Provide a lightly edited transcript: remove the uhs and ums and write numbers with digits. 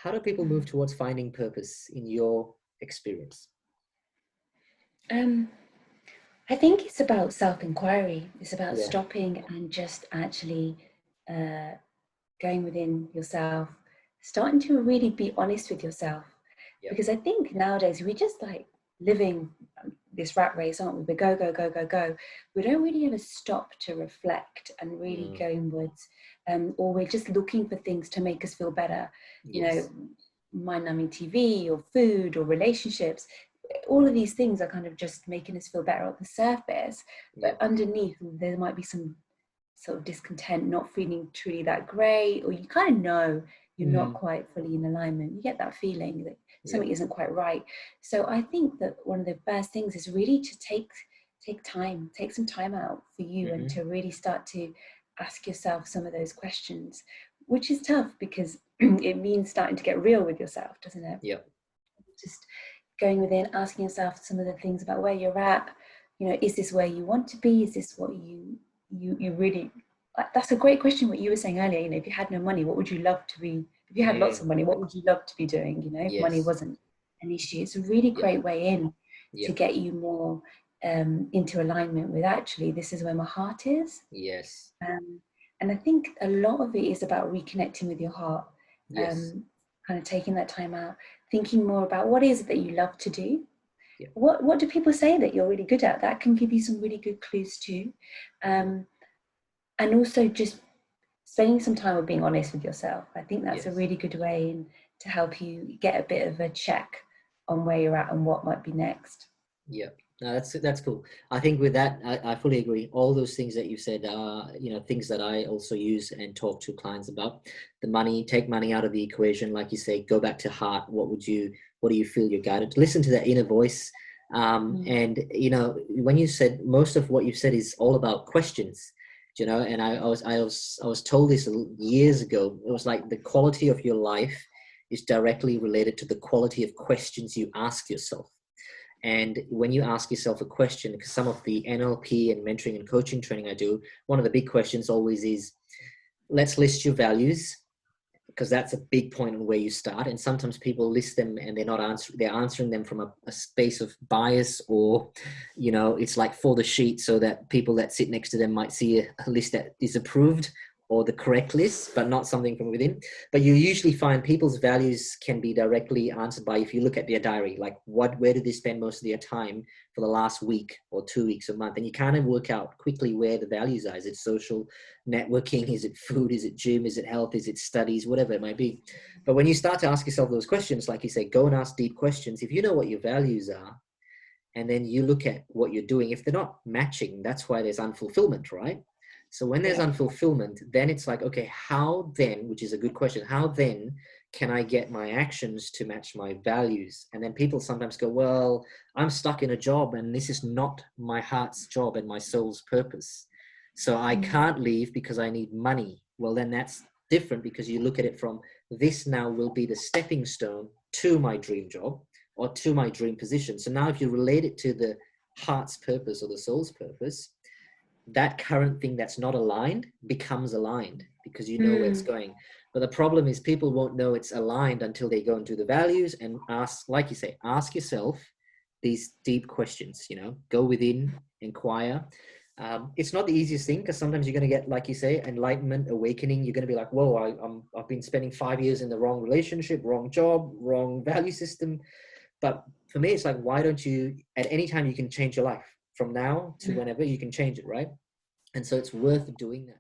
How do people move towards finding purpose in your experience? I think it's about self-inquiry. It's about Yeah. stopping and just actually going within yourself, starting to really be honest with yourself. Yeah. Because I think nowadays we just like living this rat race, aren't we? We go, go, go, go, go. We don't really ever stop to reflect and really go inwards. Or we're just looking for things to make us feel better. You Yes. know, mind-numbing TV or food or relationships. All of these things are kind of just making us feel better on the surface, Yeah. but underneath there might be some sort of discontent, not feeling truly that great, or you kind of know you're not quite fully in alignment. You get that feeling that something isn't quite right. So I think that one of the best things is really to take some time out for you and to really start to ask yourself some of those questions, which is tough because it means starting to get real with yourself, doesn't it? Yeah. Just going within, asking yourself some of the things about where you're at. You know, is this where you want to be? Is this what you really? That's a great question. What you were saying earlier. You know, if you had no money, what would you love to be? If you had lots of money, what would you love to be doing? You know, if money Yes. wasn't an issue, it's a really Yeah. great way in Yeah. to get you more into alignment with actually this is where my heart is. Yes. And I think a lot of it is about reconnecting with your heart. Yes. Kind of taking that time out, thinking more about what is it that you love to do. Yeah. What do people say that you're really good at? That can give you some really good clues too. And also just spending some time with being honest with yourself. I think that's a Yes. really good way to help you get a bit of a check on where you're at and what might be next. Yeah. No, that's cool. I think with that, I fully agree. All those things that you said are, things that I also use and talk to clients about. The money, take money out of the equation, like you say, go back to heart. What do you feel you're guided to? Listen to that inner voice. And when you said most of what you said is all about questions, and I was told this years ago. It was like the quality of your life is directly related to the quality of questions you ask yourself. And when you ask yourself a question, because some of the NLP and mentoring and coaching training I do, one of the big questions always is, let's list your values, because that's a big point on where you start. And sometimes people list them and they're answering them from a space of bias, or, it's like for the sheet so that people that sit next to them might see a list that is approved or the correct list, but not something from within. But you usually find people's values can be directly answered by, if you look at their diary, like where did they spend most of their time for the last week or 2 weeks or month? And you kind of work out quickly where the values are. Is it social networking? Is it food? Is it gym? Is it health? Is it studies? Whatever it might be. But when you start to ask yourself those questions, like you say, go and ask deep questions. If you know what your values are, and then you look at what you're doing, if they're not matching, that's why there's unfulfillment, right? So when there's unfulfillment, then it's like, okay, how then, which is a good question, how then can I get my actions to match my values? And then people sometimes go, well, I'm stuck in a job and this is not my heart's job and my soul's purpose. So I can't leave because I need money. Well, then that's different, because you look at it from, this now will be the stepping stone to my dream job or to my dream position. So now if you relate it to the heart's purpose or the soul's purpose, that current thing that's not aligned becomes aligned, because you know where it's going. But the problem is people won't know it's aligned until they go into the values and ask, like you say, ask yourself these deep questions, go within, inquire. It's not the easiest thing, because sometimes you're going to get, like you say, enlightenment, awakening. You're going to be like, whoa, I've been spending 5 years in the wrong relationship, wrong job, wrong value system. But for me, it's like, why don't you, at any time you can change your life. From now to whenever, you can change it, right? And so it's worth doing that.